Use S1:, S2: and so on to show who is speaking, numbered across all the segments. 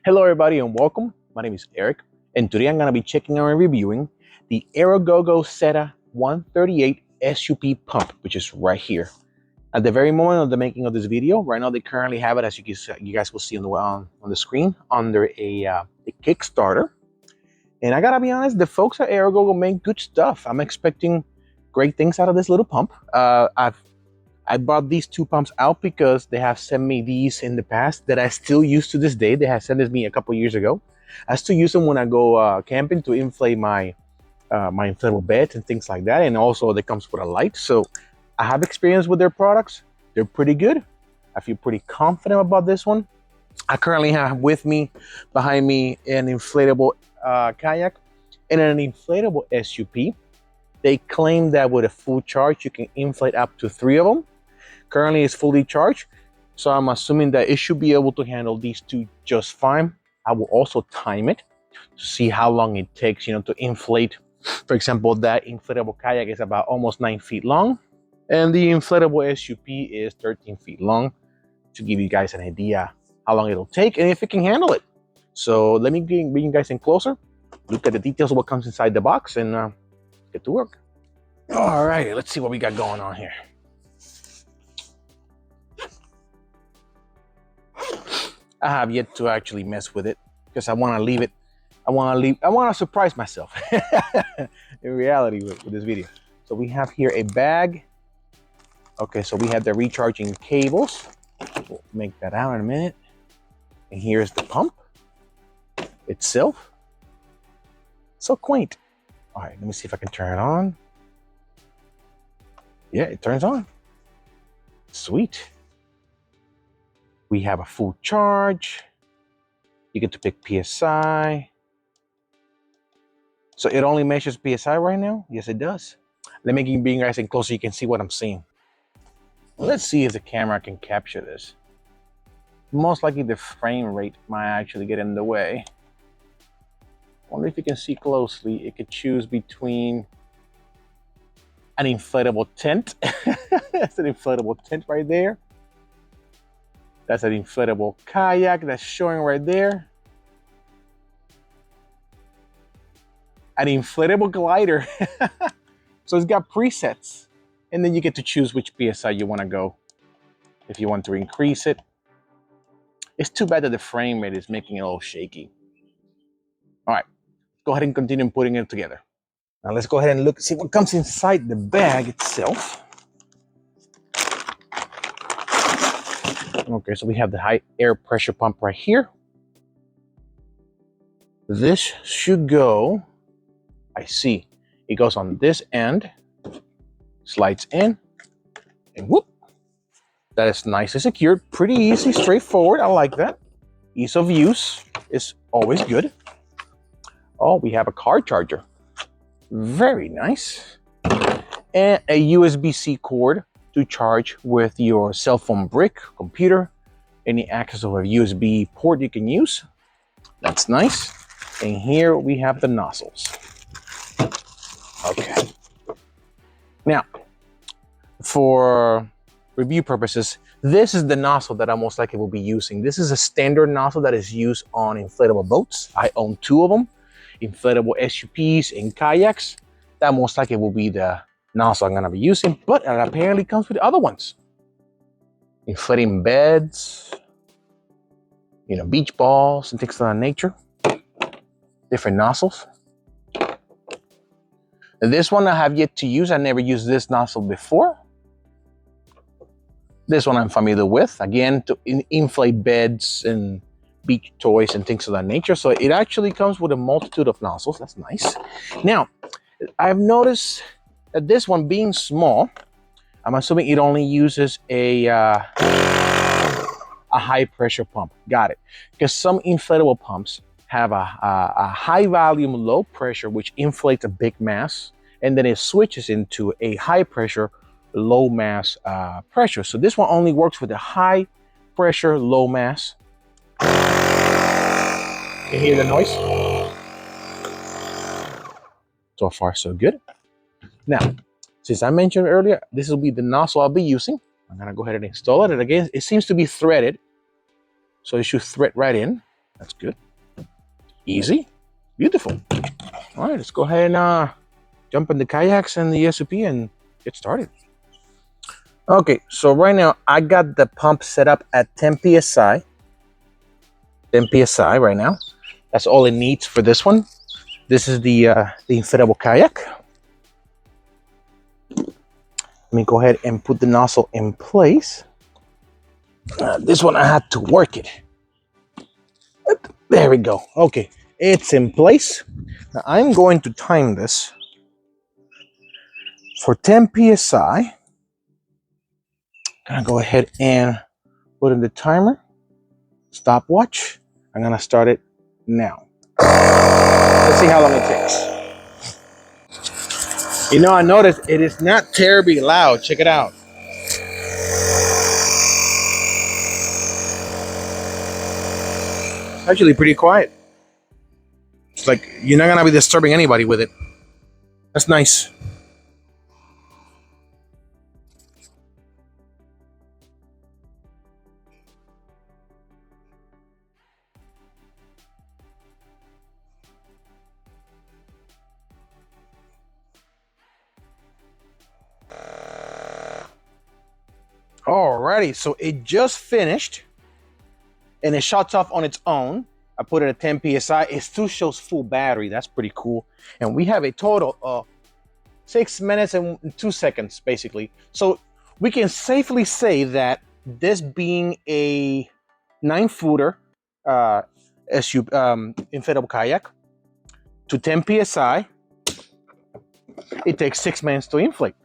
S1: Hello everybody and welcome. My name is Eric and today I'm going to be checking and reviewing the Aerogogo Zeta 138 SUP pump, which is right here. At the very moment of the making of this video, right now they currently have it, as you guys will see on the screen, under a Kickstarter. And I gotta be honest, the folks at Aerogogo make good stuff. I'm expecting great things out of this little pump. I bought these two pumps out because they have sent me these in the past that I still use to this day. They have sent me a couple years ago. I still use them when I go camping to inflate my inflatable beds and things like that. And also it comes with a light. So I have experience with their products. They're pretty good. I feel pretty confident about this one. I currently have with me, behind me, an inflatable kayak and an inflatable SUP. They claim that with a full charge, you can inflate up to 3 of them. Currently it's fully charged, so I'm assuming that it should be able to handle these two just fine. I will also time it to see how long it takes, to inflate. For example, that inflatable kayak is about almost 9 feet long, and the inflatable SUP is 13 feet long, to give you guys an idea how long it'll take and if it can handle it. So let me bring you guys in closer, look at the details of what comes inside the box, and get to work. All right, let's see what we got going on here. I have yet to actually mess with it because I want to leave it. I want to surprise myself in reality with this video. So we have here a bag. Okay, so we have the recharging cables. We'll make that out in a minute. And here's the pump itself. So quaint. All right, let me see if I can turn it on. Yeah, it turns on. Sweet. We have a full charge. You get to pick PSI. So it only measures PSI right now? Yes, it does. Let me bring you guys in closer so you can see what I'm seeing. Let's see if the camera can capture this. Most likely the frame rate might actually get in the way. Wonder if you can see closely. It could choose between an inflatable tent. That's an inflatable tent right there. That's an inflatable kayak that's showing right there. An inflatable glider. So it's got presets. And then you get to choose which PSI you want to go. If you want to increase it. It's too bad that the frame rate is making it a little shaky. All right, go ahead and continue putting it together. Now let's go ahead and see what comes inside the bag itself. Okay, so we have the high air pressure pump right here. This should go, I see, it goes on this end, slides in, and whoop. That is nice and secured, pretty easy, straightforward. I like that. Ease of use is always good. Oh, we have a car charger. Very nice. And a USB-C cord to charge with your cell phone brick, computer, any access of a USB port you can use. That's nice. And here we have the nozzles. Okay. Now, for review purposes, this is the nozzle that I most likely will be using. This is a standard nozzle that is used on inflatable boats. I own 2 of them, inflatable SUPs and kayaks. That most likely will be the nozzle I'm going to be using, but it apparently comes with other ones. Inflating beds, beach balls and things of that nature. Different nozzles. And this one I have yet to use. I never used this nozzle before. This one I'm familiar with. Again, to inflate beds and beach toys and things of that nature. So it actually comes with a multitude of nozzles. That's nice. Now, I've noticed that this one being small, I'm assuming it only uses a high pressure pump. Got it. Because some inflatable pumps have a high volume, low pressure, which inflates a big mass, and then it switches into a high pressure, low mass pressure. So this one only works with a high pressure, low mass. You hear the noise? So far, so good. Now, since I mentioned earlier, this will be the nozzle I'll be using. I'm gonna go ahead and install it. And again, it seems to be threaded, so it should thread right in. That's good. Easy. Beautiful. All right, let's go ahead and jump in the kayaks and the SUP and get started. Okay, so right now I got the pump set up at 10 psi. 10 psi right now. That's all it needs for this one. This is the inflatable kayak. Let me go ahead and put the nozzle in place. This one I had to work it. There we go. Okay, it's in place. Now I'm going to time this for 10 psi. Gonna go ahead and put in the timer, stopwatch. I'm gonna start it now. Let's see how long it takes. You know, I noticed it is not terribly loud. Check it out. It's actually pretty quiet. It's like you're not gonna be disturbing anybody with it. That's nice. Alrighty, so it just finished and it shuts off on its own. I put it at 10 psi. It still shows full battery. That's pretty cool. And we have a total of 6 minutes and 2 seconds, basically. So we can safely say that this being a 9-footer SUP inflatable kayak to 10 psi, it takes 6 minutes to inflate.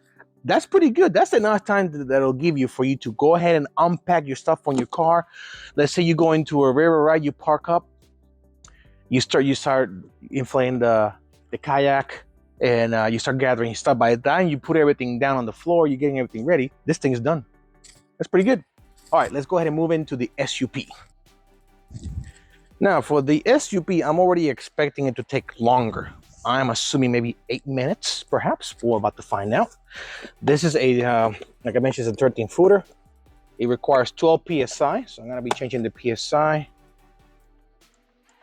S1: That's pretty good. That's enough time that'll give you for you to go ahead and unpack your stuff on your car. Let's say you go into a river ride, you park up, you start inflating the kayak, and you start gathering stuff. By the time you put everything down on the floor, you're getting everything ready, this thing's done. That's pretty good. All right, let's go ahead and move into the SUP. Now for the SUP, I'm already expecting it to take longer. I'm assuming maybe 8 minutes, perhaps. We're about to find out. This is a, like I mentioned, it's a 13-footer. It requires 12 psi, so I'm gonna be changing the psi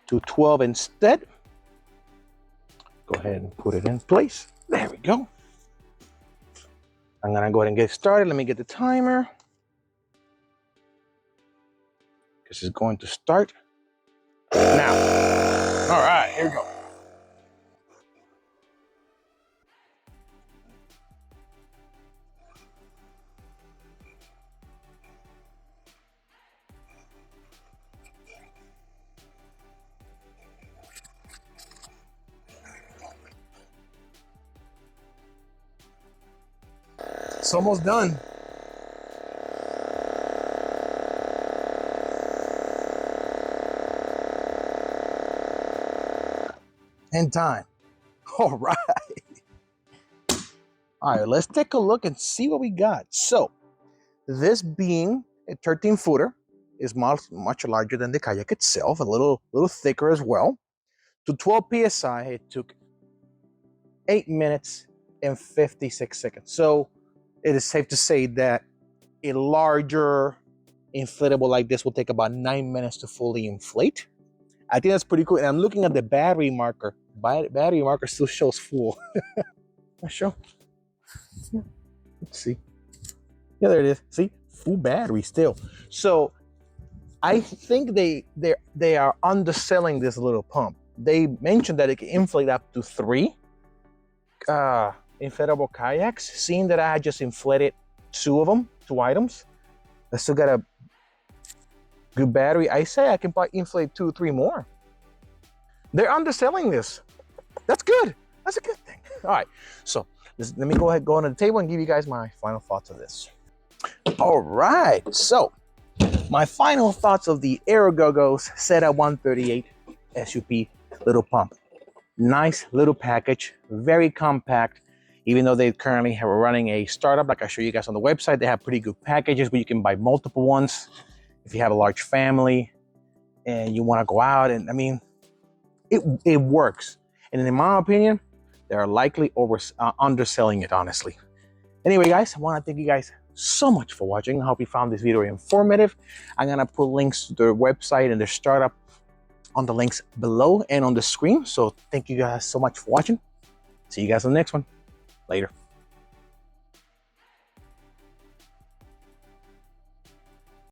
S1: to 12 instead. Go ahead and put it in place. There we go. I'm gonna go ahead and get started. Let me get the timer. This is going to start now. All right, here we go. It's almost done. And time. All right. All right, let's take a look and see what we got. So this being a 13-footer is much larger than the kayak itself, a little thicker as well. To 12 psi, it took 8 minutes and 56 seconds. So it is safe to say that a larger inflatable like this will take about 9 minutes to fully inflate. I think that's pretty cool. And I'm looking at the battery marker. Battery marker still shows full. Sure. Yeah. Let's see. Yeah, there it is. See, full battery still. So I think they are underselling this little pump. They mentioned that it can inflate up to 3 inflatable kayaks. Seeing that I just inflated 2 of them, 2 items, I still got a good battery. I say I can probably inflate 2 or 3 more. They're underselling this. That's good. That's a good thing. All right, so let me go ahead, go on the table and give you guys my final thoughts of this. All right, so my final thoughts of the Aerogogo Zeta 138 SUP little pump. Nice little package, very compact. Even though they currently are running a startup, like I show you guys on the website, they have pretty good packages where you can buy multiple ones. If you have a large family and you want to go out, and I mean, it works. And in my opinion, they're likely underselling it, honestly. Anyway, guys, I want to thank you guys so much for watching. I hope you found this video informative. I'm gonna put links to their website and their startup on the links below and on the screen. So thank you guys so much for watching. See you guys on the next one. Later.